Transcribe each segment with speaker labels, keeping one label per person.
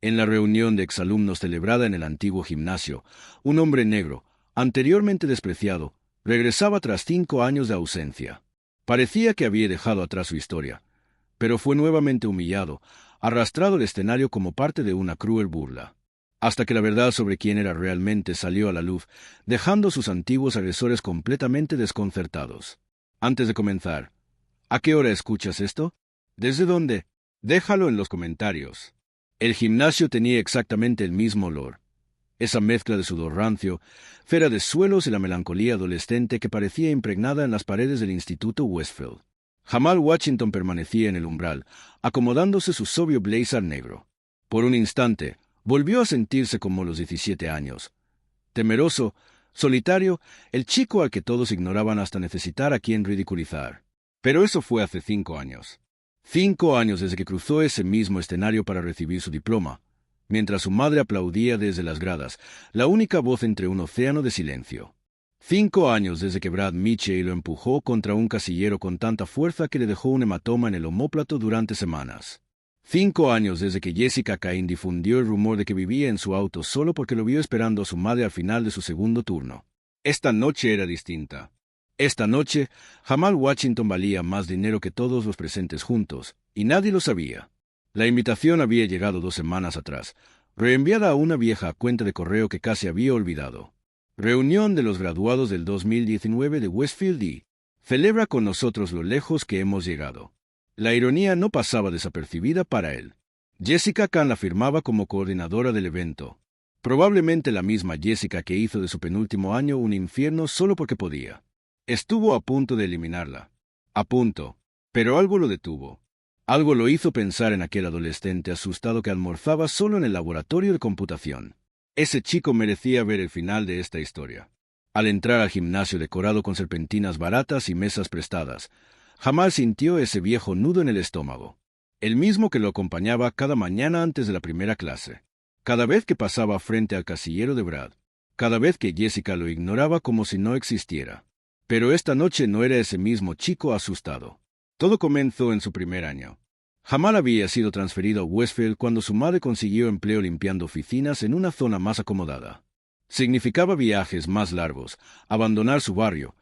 Speaker 1: En la reunión de exalumnos celebrada en el antiguo gimnasio, un hombre negro, anteriormente despreciado, regresaba tras 5 años de ausencia. Parecía que había dejado atrás su historia, pero fue nuevamente humillado, arrastrado al escenario como parte de una cruel burla. Hasta que la verdad sobre quién era realmente salió a la luz, dejando a sus antiguos agresores completamente desconcertados. Antes de comenzar, ¿a qué hora escuchas esto? ¿Desde dónde? Déjalo en los comentarios. El gimnasio tenía exactamente el mismo olor. Esa mezcla de sudor rancio, cera de suelos y la melancolía adolescente que parecía impregnada en las paredes del Instituto Westfield. Jamal Washington permanecía en el umbral, acomodándose su sobrio blazer negro. Por un instante, volvió a sentirse como los 17 años. Temeroso, solitario, el chico al que todos ignoraban hasta necesitar a quien ridiculizar. Pero eso fue hace 5 años. 5 años desde que cruzó ese mismo escenario para recibir su diploma, mientras su madre aplaudía desde las gradas, la única voz entre un océano de silencio. 5 años desde que Brad Mitchell lo empujó contra un casillero con tanta fuerza que le dejó un hematoma en el omóplato durante semanas. 5 años desde que Jessica Cain difundió el rumor de que vivía en su auto solo porque lo vio esperando a su madre al final de su segundo turno. Esta noche era distinta. Esta noche, Jamal Washington valía más dinero que todos los presentes juntos, y nadie lo sabía. La invitación había llegado 2 semanas atrás, reenviada a una vieja cuenta de correo que casi había olvidado. Reunión de los graduados del 2019 de Westfield y celebra con nosotros lo lejos que hemos llegado. La ironía no pasaba desapercibida para él. Jessica Cain la firmaba como coordinadora del evento. Probablemente la misma Jessica que hizo de su penúltimo año un infierno solo porque podía. Estuvo a punto de eliminarla. A punto. Pero algo lo detuvo. Algo lo hizo pensar en aquel adolescente asustado que almorzaba solo en el laboratorio de computación. Ese chico merecía ver el final de esta historia. Al entrar al gimnasio decorado con serpentinas baratas y mesas prestadas, Jamal sintió ese viejo nudo en el estómago. El mismo que lo acompañaba cada mañana antes de la primera clase. Cada vez que pasaba frente al casillero de Brad. Cada vez que Jessica lo ignoraba como si no existiera. Pero esta noche no era ese mismo chico asustado. Todo comenzó en su primer año. Jamal había sido transferido a Westfield cuando su madre consiguió empleo limpiando oficinas en una zona más acomodada. Significaba viajes más largos, abandonar su barrio,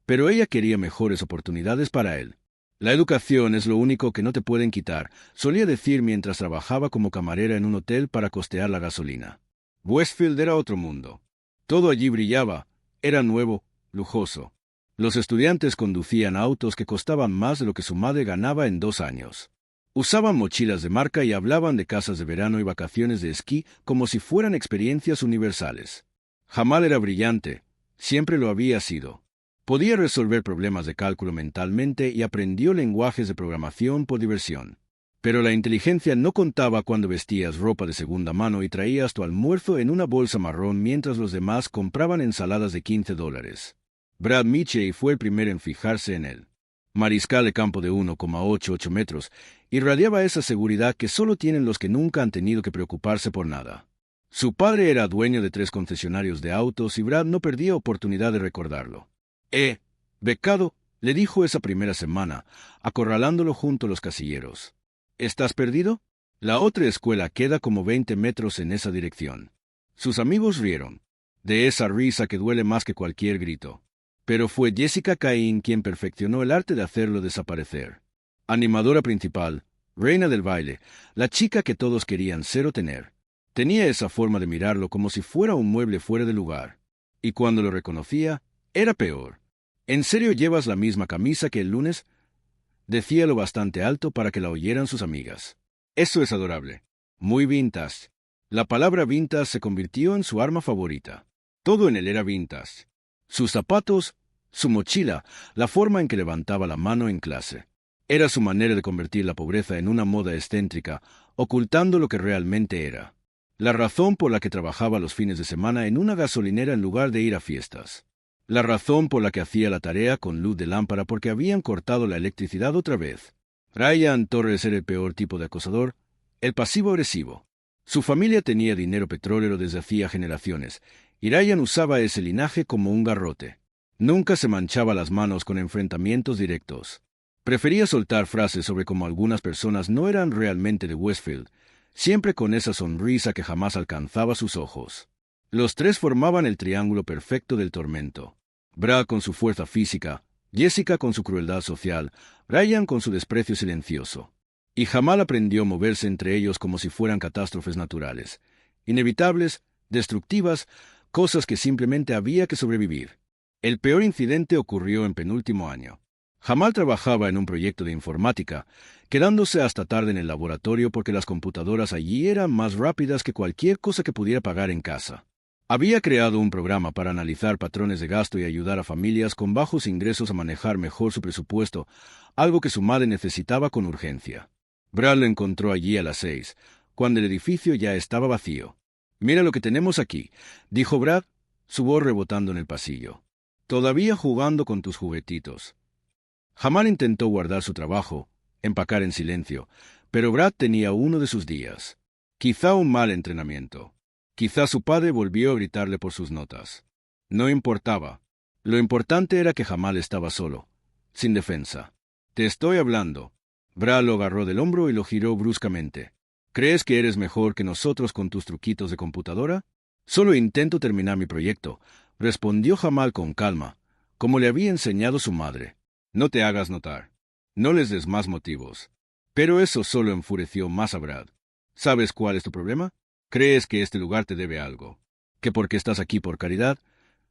Speaker 1: pero ella quería mejores oportunidades para él. La educación es lo único que no te pueden quitar, solía decir mientras trabajaba como camarera en un hotel para costear la gasolina. Westfield era otro mundo. Todo allí brillaba, era nuevo, lujoso. Los estudiantes conducían autos que costaban más de lo que su madre ganaba en 2 años. Usaban mochilas de marca y hablaban de casas de verano y vacaciones de esquí como si fueran experiencias universales. Jamal era brillante, siempre lo había sido. Podía resolver problemas de cálculo mentalmente y aprendió lenguajes de programación por diversión. Pero la inteligencia no contaba cuando vestías ropa de segunda mano y traías tu almuerzo en una bolsa marrón mientras los demás compraban ensaladas de $15. Brad Mitchell fue el primero en fijarse en él. Mariscal de campo de 1,88 metros, irradiaba esa seguridad que solo tienen los que nunca han tenido que preocuparse por nada. Su padre era dueño de 3 concesionarios de autos y Brad no perdía oportunidad de recordarlo. Becado, le dijo esa primera semana, acorralándolo junto a los casilleros. ¿Estás perdido? La otra escuela queda como 20 metros en esa dirección. Sus amigos rieron, de esa risa que duele más que cualquier grito. Pero fue Jessica Cain quien perfeccionó el arte de hacerlo desaparecer. Animadora principal, reina del baile, la chica que todos querían ser o tener. Tenía esa forma de mirarlo como si fuera un mueble fuera de lugar. Y cuando lo reconocía, era peor. ¿En serio llevas la misma camisa que el lunes? Decíalo bastante alto para que la oyeran sus amigas. Eso es adorable. Muy vintage. La palabra vintage se convirtió en su arma favorita. Todo en él era vintage. Sus zapatos, su mochila, la forma en que levantaba la mano en clase. Era su manera de convertir la pobreza en una moda excéntrica, ocultando lo que realmente era. La razón por la que trabajaba los fines de semana en una gasolinera en lugar de ir a fiestas. La razón por la que hacía la tarea con luz de lámpara porque habían cortado la electricidad otra vez. Ryan Torres era el peor tipo de acosador, el pasivo-agresivo. Su familia tenía dinero petrolero desde hacía generaciones, y Ryan usaba ese linaje como un garrote. Nunca se manchaba las manos con enfrentamientos directos. Prefería soltar frases sobre cómo algunas personas no eran realmente de Westfield, siempre con esa sonrisa que jamás alcanzaba sus ojos. Los tres formaban el triángulo perfecto del tormento. Brad con su fuerza física, Jessica con su crueldad social, Ryan con su desprecio silencioso. Y Jamal aprendió a moverse entre ellos como si fueran catástrofes naturales, inevitables, destructivas, cosas que simplemente había que sobrevivir. El peor incidente ocurrió en penúltimo año. Jamal trabajaba en un proyecto de informática, quedándose hasta tarde en el laboratorio porque las computadoras allí eran más rápidas que cualquier cosa que pudiera pagar en casa. Había creado un programa para analizar patrones de gasto y ayudar a familias con bajos ingresos a manejar mejor su presupuesto, algo que su madre necesitaba con urgencia. Brad lo encontró allí a las 6, cuando el edificio ya estaba vacío. «Mira lo que tenemos aquí», dijo Brad, su voz rebotando en el pasillo. «Todavía jugando con tus juguetitos». Jamal intentó guardar su trabajo, empacar en silencio, pero Brad tenía uno de sus días. Quizá un mal entrenamiento. Quizá su padre volvió a gritarle por sus notas. No importaba. Lo importante era que Jamal estaba solo, sin defensa. «Te estoy hablando». Brad lo agarró del hombro y lo giró bruscamente. «¿Crees que eres mejor que nosotros con tus truquitos de computadora?» «Solo intento terminar mi proyecto», respondió Jamal con calma, como le había enseñado su madre. «No te hagas notar. No les des más motivos». Pero eso solo enfureció más a Brad. «¿Sabes cuál es tu problema? Crees que este lugar te debe algo. Que porque estás aquí por caridad,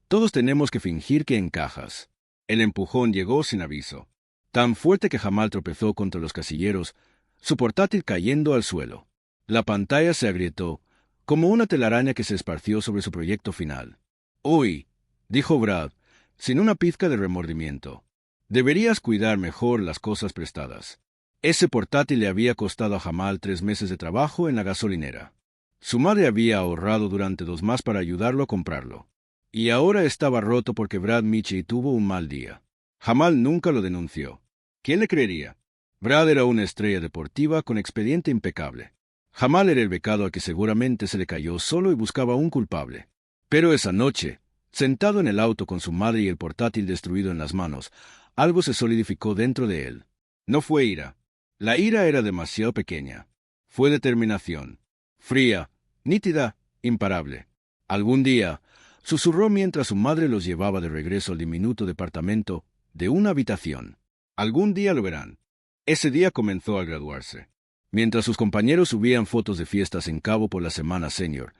Speaker 1: todos tenemos que fingir que encajas». El empujón llegó sin aviso, tan fuerte que Jamal tropezó contra los casilleros, su portátil cayendo al suelo. La pantalla se agrietó, como una telaraña que se esparció sobre su proyecto final. «Uy», dijo Brad, sin una pizca de remordimiento. «Deberías cuidar mejor las cosas prestadas». Ese portátil le había costado a Jamal 3 meses de trabajo en la gasolinera. Su madre había ahorrado durante 2 más para ayudarlo a comprarlo. Y ahora estaba roto porque Brad Mitchell tuvo un mal día. Jamal nunca lo denunció. ¿Quién le creería? Brad era una estrella deportiva con expediente impecable. Jamal era el becado al que seguramente se le cayó solo y buscaba un culpable. Pero esa noche, sentado en el auto con su madre y el portátil destruido en las manos, algo se solidificó dentro de él. No fue ira. La ira era demasiado pequeña. Fue determinación. Fría, nítida, imparable. Algún día, susurró mientras su madre los llevaba de regreso al diminuto departamento de una habitación. Algún día lo verán. Ese día comenzó a graduarse. Mientras sus compañeros subían fotos de fiestas en Cabo por la semana senior,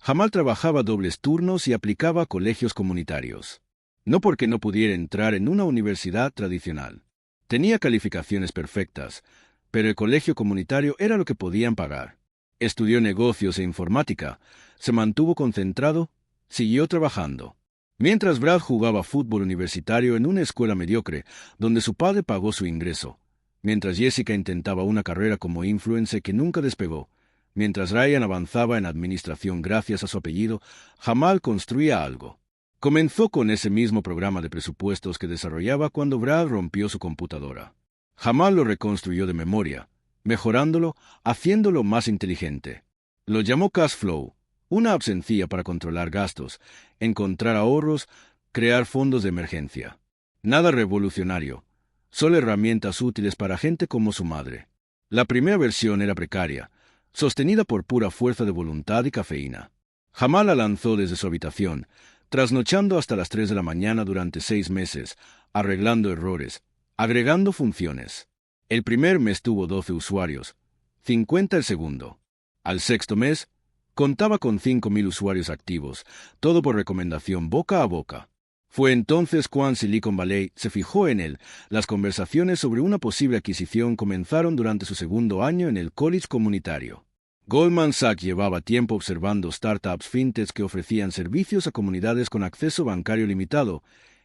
Speaker 1: Jamal trabajaba dobles turnos y aplicaba a colegios comunitarios. No porque no pudiera entrar en una universidad tradicional. Tenía calificaciones perfectas, pero el colegio comunitario era lo que podían pagar. Estudió negocios e informática, se mantuvo concentrado, siguió trabajando. Mientras Brad jugaba fútbol universitario en una escuela mediocre, donde su padre pagó su ingreso. Mientras Jessica intentaba una carrera como influencer que nunca despegó. Mientras Ryan avanzaba en administración gracias a su apellido, Jamal construía algo. Comenzó con ese mismo programa de presupuestos que desarrollaba cuando Brad rompió su computadora. Jamal lo reconstruyó de memoria, mejorándolo, haciéndolo más inteligente. Lo llamó Cash Flow, una app sencilla para controlar gastos, encontrar ahorros, crear fondos de emergencia. Nada revolucionario, solo herramientas útiles para gente como su madre. La primera versión era precaria, sostenida por pura fuerza de voluntad y cafeína. Jamal la lanzó desde su habitación, trasnochando hasta las 3 de la mañana durante 6 meses, arreglando errores, agregando funciones. El primer mes tuvo 12 usuarios, 50 el segundo. Al sexto mes, contaba con 5.000 usuarios activos, todo por recomendación boca a boca. Fue entonces cuando Silicon Valley se fijó en él. Las conversaciones sobre una posible adquisición comenzaron durante su segundo año en el college comunitario. Goldman Sachs llevaba tiempo observando startups fintechs que ofrecían servicios a comunidades con acceso bancario limitado,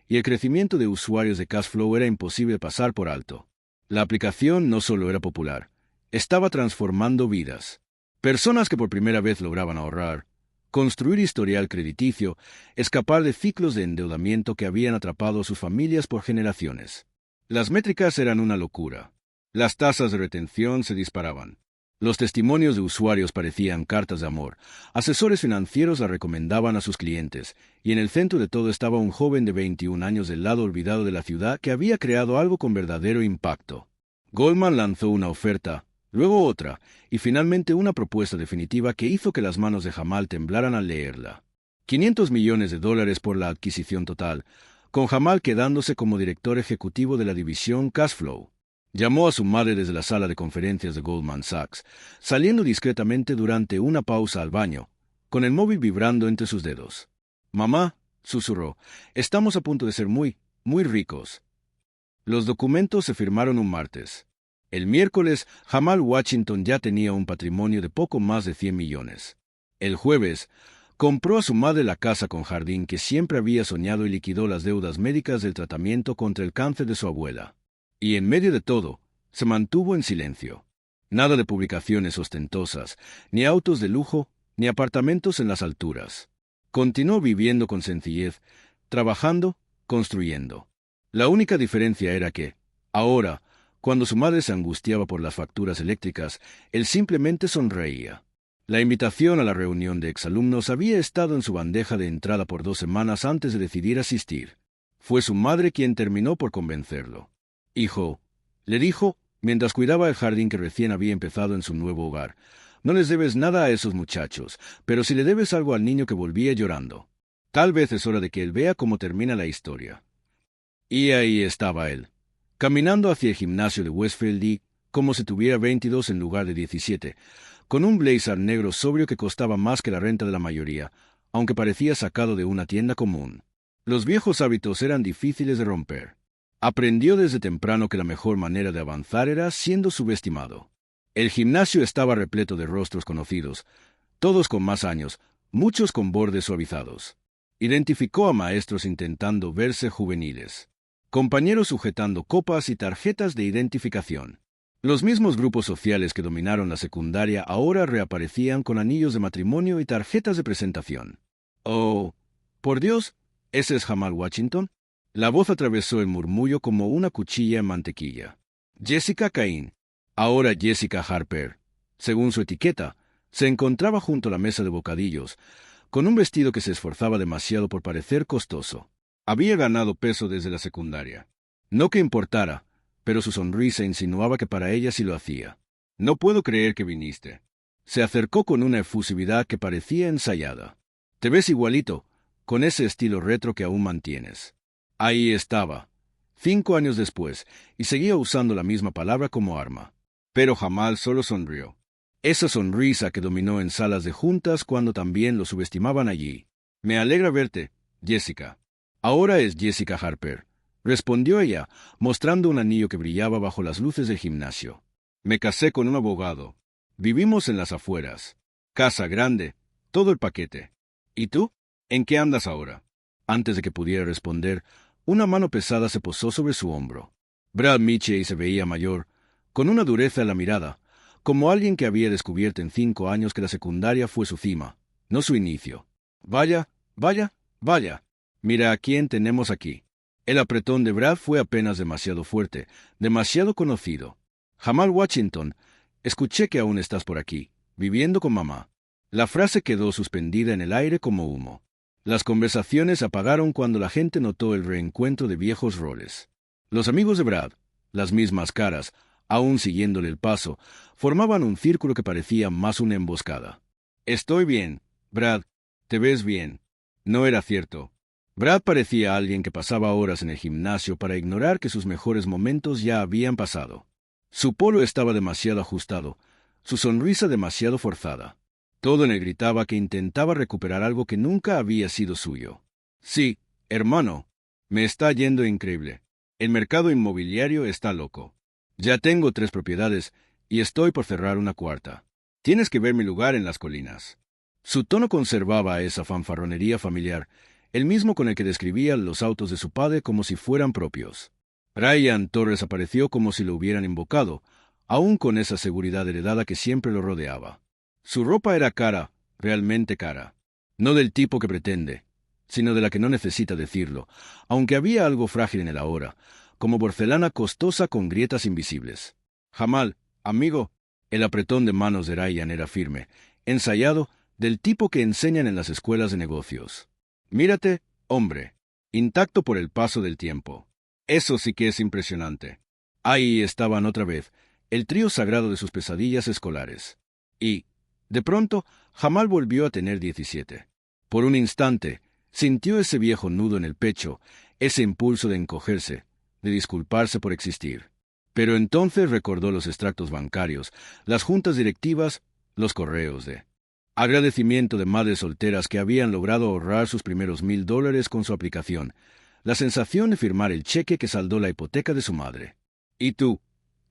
Speaker 1: y el crecimiento de usuarios de Cashflow era imposible pasar por alto. La aplicación no solo era popular, estaba transformando vidas. Personas que por primera vez lograban ahorrar, construir historial crediticio, escapar de ciclos de endeudamiento que habían atrapado a sus familias por generaciones. Las métricas eran una locura. Las tasas de retención se disparaban. Los testimonios de usuarios parecían cartas de amor. Asesores financieros la recomendaban a sus clientes, y en el centro de todo estaba un joven de 21 años del lado olvidado de la ciudad que había creado algo con verdadero impacto. Goldman lanzó una oferta, luego otra, y finalmente una propuesta definitiva que hizo que las manos de Jamal temblaran al leerla. $500 millones por la adquisición total, con Jamal quedándose como director ejecutivo de la división Cashflow. Llamó a su madre desde la sala de conferencias de Goldman Sachs, saliendo discretamente durante una pausa al baño, con el móvil vibrando entre sus dedos. «Mamá», susurró, «estamos a punto de ser muy ricos». Los documentos se firmaron un martes. El miércoles, Jamal Washington ya tenía un patrimonio de poco más de 100 millones. El jueves, compró a su madre la casa con jardín que siempre había soñado y liquidó las deudas médicas del tratamiento contra el cáncer de su abuela. Y en medio de todo, se mantuvo en silencio. Nada de publicaciones ostentosas, ni autos de lujo, ni apartamentos en las alturas. Continuó viviendo con sencillez, trabajando, construyendo. La única diferencia era que, ahora, cuando su madre se angustiaba por las facturas eléctricas, él simplemente sonreía. La invitación a la reunión de exalumnos había estado en su bandeja de entrada por 2 semanas antes de decidir asistir. Fue su madre quien terminó por convencerlo. «Hijo», le dijo, mientras cuidaba el jardín que recién había empezado en su nuevo hogar, «no les debes nada a esos muchachos, pero si le debes algo al niño que volvía llorando. Tal vez es hora de que él vea cómo termina la historia». Y ahí estaba él, caminando hacia el gimnasio de Westfield y, como si tuviera 22 en lugar de 17, con un blazer negro sobrio que costaba más que la renta de la mayoría, aunque parecía sacado de una tienda común. Los viejos hábitos eran difíciles de romper. Aprendió desde temprano que la mejor manera de avanzar era siendo subestimado. El gimnasio estaba repleto de rostros conocidos, todos con más años, muchos con bordes suavizados. Identificó a maestros intentando verse juveniles, compañeros sujetando copas y tarjetas de identificación. Los mismos grupos sociales que dominaron la secundaria ahora reaparecían con anillos de matrimonio y tarjetas de presentación. «Oh, por Dios, ¿ese es Jamal Washington?». La voz atravesó el murmullo como una cuchilla en mantequilla. Jessica Cain, ahora Jessica Harper, según su etiqueta, se encontraba junto a la mesa de bocadillos, con un vestido que se esforzaba demasiado por parecer costoso. Había ganado peso desde la secundaria. No que importara, pero su sonrisa insinuaba que para ella sí lo hacía. «No puedo creer que viniste». Se acercó con una efusividad que parecía ensayada. «Te ves igualito, con ese estilo retro que aún mantienes». Ahí estaba, 5 años después, y seguía usando la misma palabra como arma. Pero Jamal solo sonrió. Esa sonrisa que dominó en salas de juntas cuando también lo subestimaban allí. «Me alegra verte, Jessica». «Ahora es Jessica Harper», respondió ella, mostrando un anillo que brillaba bajo las luces del gimnasio. «Me casé con un abogado. Vivimos en las afueras. Casa grande, todo el paquete. ¿Y tú? ¿En qué andas ahora?». Antes de que pudiera responder, una mano pesada se posó sobre su hombro. Brad Mitchell se veía mayor, con una dureza en la mirada, como alguien que había descubierto en 5 años que la secundaria fue su cima, no su inicio. «Vaya, vaya, vaya. Mira a quién tenemos aquí». El apretón de Brad fue apenas demasiado fuerte, demasiado conocido. «Jamal Washington, escuché que aún estás por aquí, viviendo con mamá». La frase quedó suspendida en el aire como humo. Las conversaciones se apagaron cuando la gente notó el reencuentro de viejos roles. Los amigos de Brad, las mismas caras, aún siguiéndole el paso, formaban un círculo que parecía más una emboscada. «Estoy bien, Brad, te ves bien». No era cierto. Brad parecía alguien que pasaba horas en el gimnasio para ignorar que sus mejores momentos ya habían pasado. Su polo estaba demasiado ajustado, su sonrisa demasiado forzada. Todo en él gritaba que intentaba recuperar algo que nunca había sido suyo. «Sí, hermano, me está yendo increíble. El mercado inmobiliario está loco. Ya tengo 3 propiedades y estoy por cerrar una 4ª. Tienes que ver mi lugar en las colinas». Su tono conservaba esa fanfarronería familiar, el mismo con el que describía los autos de su padre como si fueran propios. Ryan Torres apareció como si lo hubieran invocado, aún con esa seguridad heredada que siempre lo rodeaba. Su ropa era cara, realmente cara. No del tipo que pretende, sino de la que no necesita decirlo, aunque había algo frágil en el ahora, como porcelana costosa con grietas invisibles. «Jamal, amigo». El apretón de manos de Ryan era firme, ensayado, del tipo que enseñan en las escuelas de negocios. «Mírate, hombre, intacto por el paso del tiempo. Eso sí que es impresionante». Ahí estaban otra vez, el trío sagrado de sus pesadillas escolares. Y, de pronto, Jamal volvió a tener 17. Por un instante, sintió ese viejo nudo en el pecho, ese impulso de encogerse, de disculparse por existir. Pero entonces recordó los extractos bancarios, las juntas directivas, los correos de agradecimiento de madres solteras que habían logrado ahorrar sus primeros $1000 con su aplicación, la sensación de firmar el cheque que saldó la hipoteca de su madre. ¿Y tú?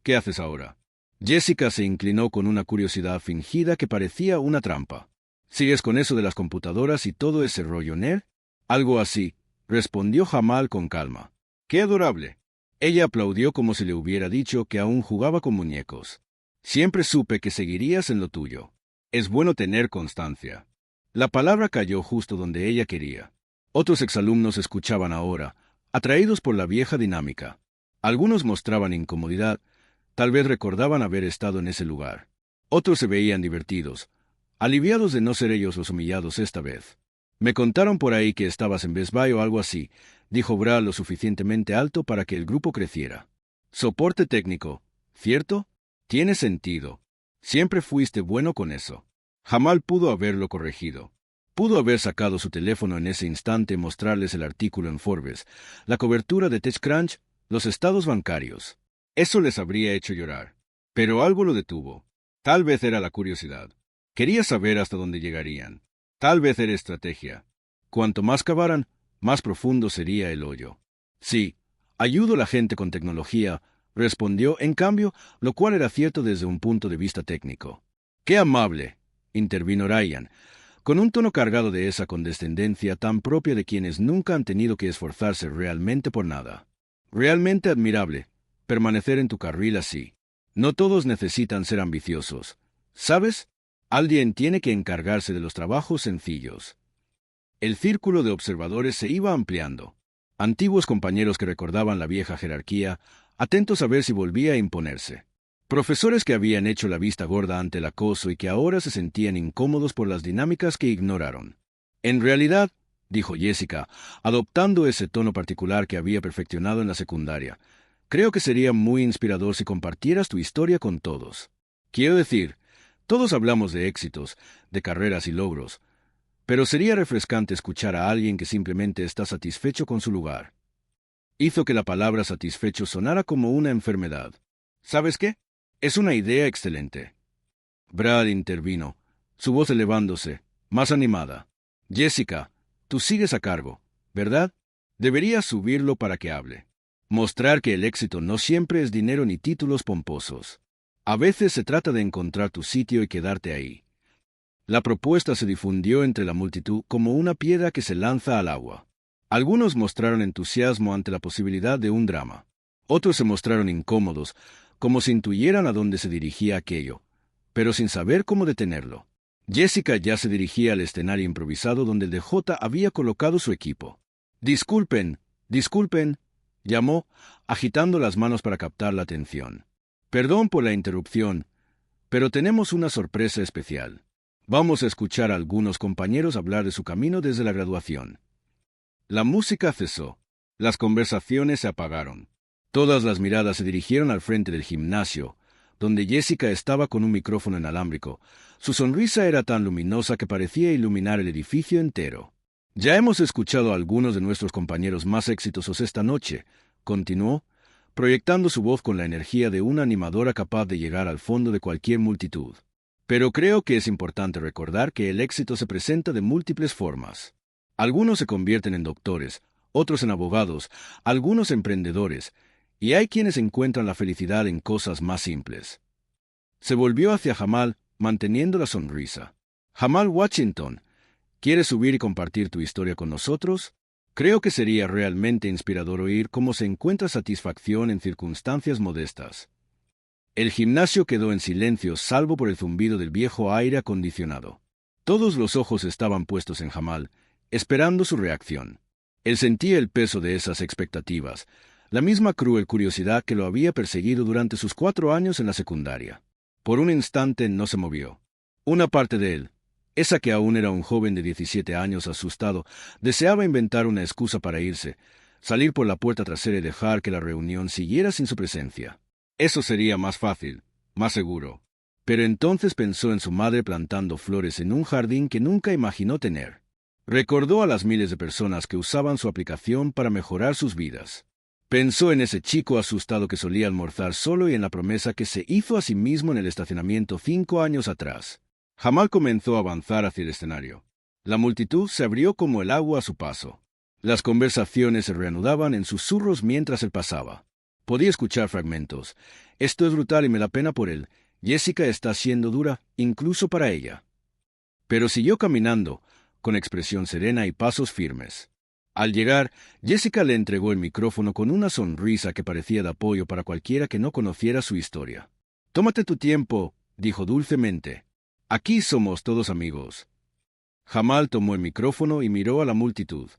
Speaker 1: ¿Qué haces ahora? Jessica se inclinó con una curiosidad fingida que parecía una trampa. ¿Sigues con eso de las computadoras y todo ese rollo nerd? Algo así, respondió Jamal con calma. ¡Qué adorable! Ella aplaudió como si le hubiera dicho que aún jugaba con muñecos. Siempre supe que seguirías en lo tuyo. Es bueno tener constancia. La palabra cayó justo donde ella quería. Otros exalumnos escuchaban ahora, atraídos por la vieja dinámica. Algunos mostraban incomodidad, tal vez recordaban haber estado en ese lugar. Otros se veían divertidos, aliviados de no ser ellos los humillados esta vez. Me contaron por ahí que estabas en Best Buy o algo así, dijo Brad lo suficientemente alto para que el grupo creciera. Soporte técnico, ¿cierto? Tiene sentido. Siempre fuiste bueno con eso. Jamal pudo haberlo corregido. Pudo haber sacado su teléfono en ese instante y mostrarles el artículo en Forbes, la cobertura de TechCrunch, los estados bancarios. Eso les habría hecho llorar. Pero algo lo detuvo. Tal vez era la curiosidad. Quería saber hasta dónde llegarían. Tal vez era estrategia. Cuanto más cavaran, más profundo sería el hoyo. Sí, ayudo a la gente con tecnología, respondió, en cambio, lo cual era cierto desde un punto de vista técnico. ¡Qué amable!, intervino Ryan, con un tono cargado de esa condescendencia tan propia de quienes nunca han tenido que esforzarse realmente por nada. Realmente admirable, permanecer en tu carril así. No todos necesitan ser ambiciosos. ¿Sabes? Alguien tiene que encargarse de los trabajos sencillos. El círculo de observadores se iba ampliando. Antiguos compañeros que recordaban la vieja jerarquía, atentos a ver si volvía a imponerse. Profesores que habían hecho la vista gorda ante el acoso y que ahora se sentían incómodos por las dinámicas que ignoraron. En realidad, dijo Jessica, adoptando ese tono particular que había perfeccionado en la secundaria, creo que sería muy inspirador si compartieras tu historia con todos. Quiero decir, todos hablamos de éxitos, de carreras y logros, pero sería refrescante escuchar a alguien que simplemente está satisfecho con su lugar. Hizo que la palabra satisfecho sonara como una enfermedad. ¿Sabes qué? Es una idea excelente. Brad intervino, su voz elevándose, más animada. Jessica, tú sigues a cargo, ¿verdad? Deberías subirlo para que hable. Mostrar que el éxito no siempre es dinero ni títulos pomposos. A veces se trata de encontrar tu sitio y quedarte ahí. La propuesta se difundió entre la multitud como una piedra que se lanza al agua. Algunos mostraron entusiasmo ante la posibilidad de un drama. Otros se mostraron incómodos, como si intuyeran a dónde se dirigía aquello, pero sin saber cómo detenerlo. Jessica ya se dirigía al escenario improvisado donde el DJ había colocado su equipo. «Disculpen, disculpen», llamó, agitando las manos para captar la atención. «Perdón por la interrupción, pero tenemos una sorpresa especial. Vamos a escuchar a algunos compañeros hablar de su camino desde la graduación». La música cesó. Las conversaciones se apagaron. Todas las miradas se dirigieron al frente del gimnasio, donde Jessica estaba con un micrófono inalámbrico. Su sonrisa era tan luminosa que parecía iluminar el edificio entero. «Ya hemos escuchado a algunos de nuestros compañeros más exitosos esta noche», continuó, proyectando su voz con la energía de una animadora capaz de llegar al fondo de cualquier multitud. «Pero creo que es importante recordar que el éxito se presenta de múltiples formas. Algunos se convierten en doctores, otros en abogados, algunos emprendedores, y hay quienes encuentran la felicidad en cosas más simples». Se volvió hacia Jamal, manteniendo la sonrisa. «Jamal Washington, ¿quieres subir y compartir tu historia con nosotros? Creo que sería realmente inspirador oír cómo se encuentra satisfacción en circunstancias modestas». El gimnasio quedó en silencio salvo por el zumbido del viejo aire acondicionado. Todos los ojos estaban puestos en Jamal, esperando su reacción. Él sentía el peso de esas expectativas, la misma cruel curiosidad que lo había perseguido durante sus 4 años en la secundaria. Por un instante no se movió. Una parte de él, esa que aún era un joven de 17 años asustado, deseaba inventar una excusa para irse, salir por la puerta trasera y dejar que la reunión siguiera sin su presencia. Eso sería más fácil, más seguro. Pero entonces pensó en su madre plantando flores en un jardín que nunca imaginó tener. Recordó a las miles de personas que usaban su aplicación para mejorar sus vidas. Pensó en ese chico asustado que solía almorzar solo y en la promesa que se hizo a sí mismo en el estacionamiento 5 años atrás. Jamal comenzó a avanzar hacia el escenario. La multitud se abrió como el agua a su paso. Las conversaciones se reanudaban en susurros mientras él pasaba. Podía escuchar fragmentos. Esto es brutal y me da pena por él. Jessica está siendo dura, incluso para ella. Pero siguió caminando, con expresión serena y pasos firmes. Al llegar, Jessica le entregó el micrófono con una sonrisa que parecía de apoyo para cualquiera que no conociera su historia. «Tómate tu tiempo», dijo dulcemente. «Aquí somos todos amigos». Jamal tomó el micrófono y miró a la multitud.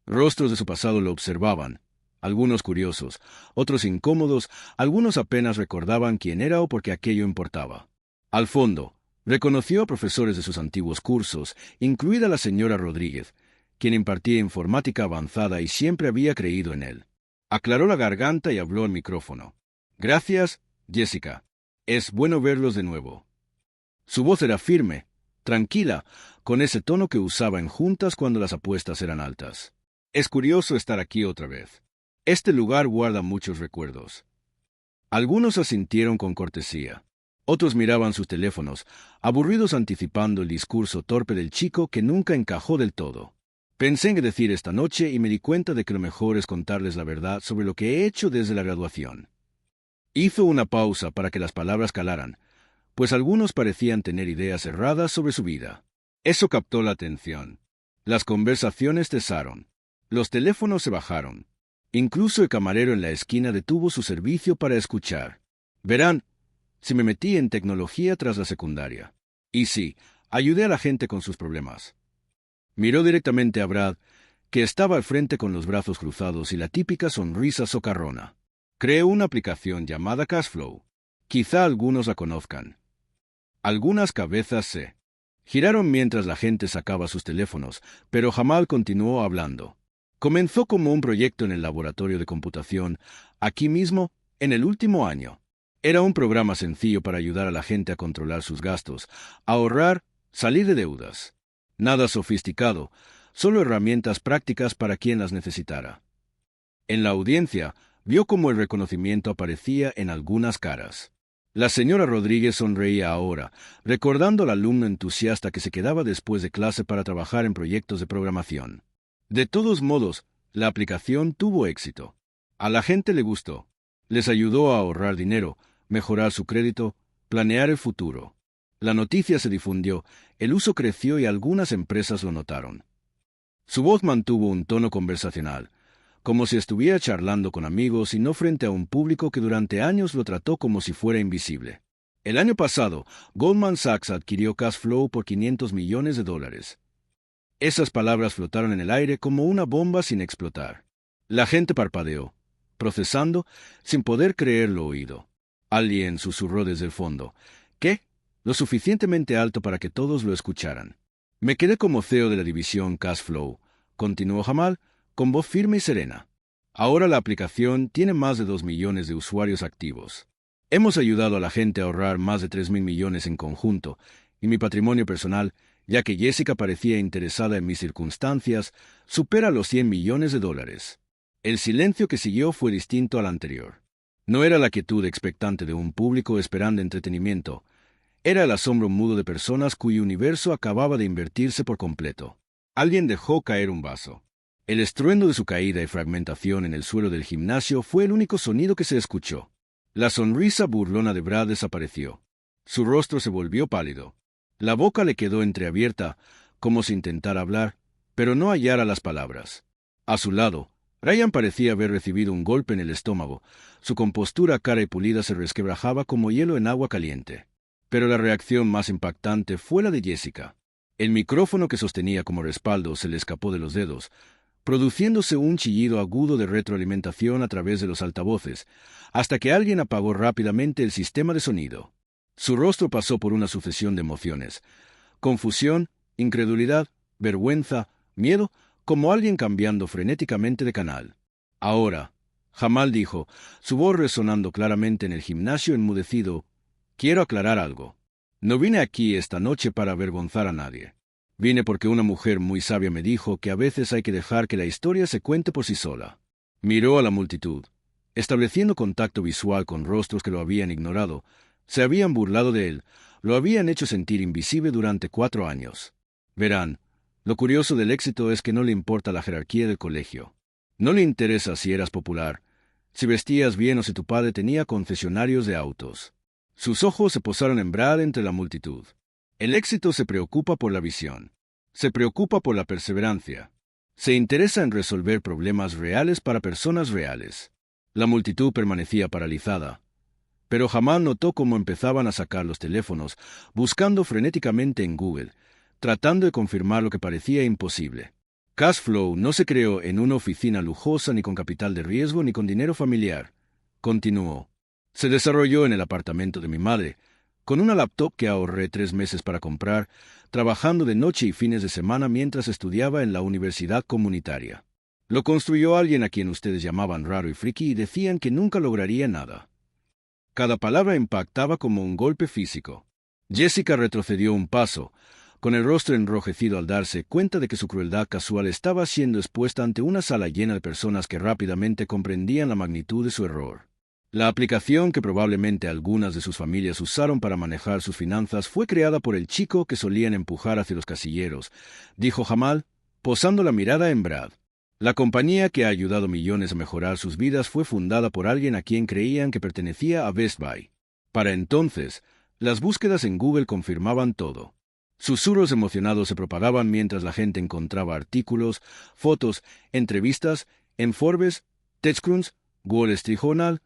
Speaker 1: Rostros de su pasado lo observaban, algunos curiosos, otros incómodos, algunos apenas recordaban quién era o por qué aquello importaba. Al fondo, reconoció a profesores de sus antiguos cursos, incluida la señora Rodríguez, quien impartía informática avanzada y siempre había creído en él. Aclaró la garganta y habló al micrófono. «Gracias, Jessica. Es bueno verlos de nuevo». Su voz era firme, tranquila, con ese tono que usaba en juntas cuando las apuestas eran altas. «Es curioso estar aquí otra vez. Este lugar guarda muchos recuerdos». Algunos asintieron con cortesía. Otros miraban sus teléfonos, aburridos anticipando el discurso torpe del chico que nunca encajó del todo. «Pensé en qué decir esta noche y me di cuenta de que lo mejor es contarles la verdad sobre lo que he hecho desde la graduación». Hizo una pausa para que las palabras calaran, pues algunos parecían tener ideas erradas sobre su vida. Eso captó la atención. Las conversaciones cesaron. Los teléfonos se bajaron. Incluso el camarero en la esquina detuvo su servicio para escuchar. «Verán, si me metí en tecnología tras la secundaria. Y sí, ayudé a la gente con sus problemas». Miró directamente a Brad, que estaba al frente con los brazos cruzados y la típica sonrisa socarrona. «Creé una aplicación llamada Cashflow. Quizá algunos la conozcan». Algunas cabezas se giraron mientras la gente sacaba sus teléfonos, pero Jamal continuó hablando. Comenzó como un proyecto en el laboratorio de computación, aquí mismo, en el último año. Era un programa sencillo para ayudar a la gente a controlar sus gastos, a ahorrar, salir de deudas. Nada sofisticado, solo herramientas prácticas para quien las necesitara. En la audiencia, vio cómo el reconocimiento aparecía en algunas caras. La señora Rodríguez sonreía ahora, recordando al alumno entusiasta que se quedaba después de clase para trabajar en proyectos de programación. De todos modos, la aplicación tuvo éxito. A la gente le gustó. Les ayudó a ahorrar dinero, mejorar su crédito, planear el futuro. La noticia se difundió, el uso creció y algunas empresas lo notaron. Su voz mantuvo un tono conversacional, como si estuviera charlando con amigos y no frente a un público que durante años lo trató como si fuera invisible. El año pasado, Goldman Sachs adquirió Cashflow por $500 millones. Esas palabras flotaron en el aire como una bomba sin explotar. La gente parpadeó, procesando, sin poder creer lo oído. Alguien susurró desde el fondo. «¿Qué? Lo suficientemente alto para que todos lo escucharan». «Me quedé como CEO de la división Cashflow», continuó Jamal, con voz firme y serena. «Ahora la aplicación tiene más de 2 millones de usuarios activos. Hemos ayudado a la gente a ahorrar más de 3.000 millones en conjunto, y mi patrimonio personal, ya que Jessica parecía interesada en mis circunstancias, supera los $100 millones. El silencio que siguió fue distinto al anterior. No era la quietud expectante de un público esperando entretenimiento. Era el asombro mudo de personas cuyo universo acababa de invertirse por completo. Alguien dejó caer un vaso. El estruendo de su caída y fragmentación en el suelo del gimnasio fue el único sonido que se escuchó. La sonrisa burlona de Brad desapareció. Su rostro se volvió pálido. La boca le quedó entreabierta, como si intentara hablar, pero no hallara las palabras. A su lado, Ryan parecía haber recibido un golpe en el estómago. Su compostura cara y pulida se resquebrajaba como hielo en agua caliente. Pero la reacción más impactante fue la de Jessica. El micrófono que sostenía como respaldo se le escapó de los dedos, produciéndose un chillido agudo de retroalimentación a través de los altavoces, hasta que alguien apagó rápidamente el sistema de sonido. Su rostro pasó por una sucesión de emociones: confusión, incredulidad, vergüenza, miedo, como alguien cambiando frenéticamente de canal. Ahora, Jamal dijo, su voz resonando claramente en el gimnasio enmudecido. Quiero aclarar algo. No vine aquí esta noche para avergonzar a nadie. Vine porque una mujer muy sabia me dijo que a veces hay que dejar que la historia se cuente por sí sola. Miró a la multitud. Estableciendo contacto visual con rostros que lo habían ignorado, se habían burlado de él, lo habían hecho sentir invisible durante 4 años. Verán, lo curioso del éxito es que no le importa la jerarquía del colegio. No le interesa si eras popular, si vestías bien o si tu padre tenía concesionarios de autos. Sus ojos se posaron en Brad entre la multitud. El éxito se preocupa por la visión. Se preocupa por la perseverancia. Se interesa en resolver problemas reales para personas reales. La multitud permanecía paralizada. Pero Jamal notó cómo empezaban a sacar los teléfonos, buscando frenéticamente en Google, tratando de confirmar lo que parecía imposible. Cashflow no se creó en una oficina lujosa ni con capital de riesgo ni con dinero familiar. Continuó. Se desarrolló en el apartamento de mi madre, con una laptop que ahorré 3 meses para comprar, trabajando de noche y fines de semana mientras estudiaba en la universidad comunitaria. Lo construyó alguien a quien ustedes llamaban raro y friki y decían que nunca lograría nada. Cada palabra impactaba como un golpe físico. Jessica retrocedió un paso, con el rostro enrojecido al darse cuenta de que su crueldad casual estaba siendo expuesta ante una sala llena de personas que rápidamente comprendían la magnitud de su error. La aplicación que probablemente algunas de sus familias usaron para manejar sus finanzas fue creada por el chico que solían empujar hacia los casilleros, dijo Jamal, posando la mirada en Brad. La compañía que ha ayudado millones a mejorar sus vidas fue fundada por alguien a quien creían que pertenecía a Best Buy. Para entonces, las búsquedas en Google confirmaban todo. Susurros emocionados se propagaban mientras la gente encontraba artículos, fotos, entrevistas en Forbes, TechCrunch, Wall Street Journal,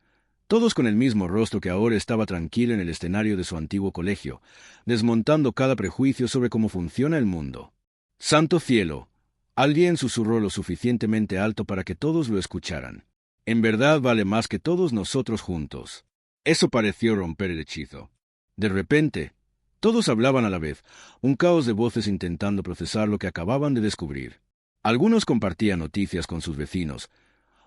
Speaker 1: todos con el mismo rostro que ahora estaba tranquilo en el escenario de su antiguo colegio, desmontando cada prejuicio sobre cómo funciona el mundo. ¡Santo cielo! Alguien susurró lo suficientemente alto para que todos lo escucharan. En verdad vale más que todos nosotros juntos. Eso pareció romper el hechizo. De repente, todos hablaban a la vez, un caos de voces intentando procesar lo que acababan de descubrir. Algunos compartían noticias con sus vecinos,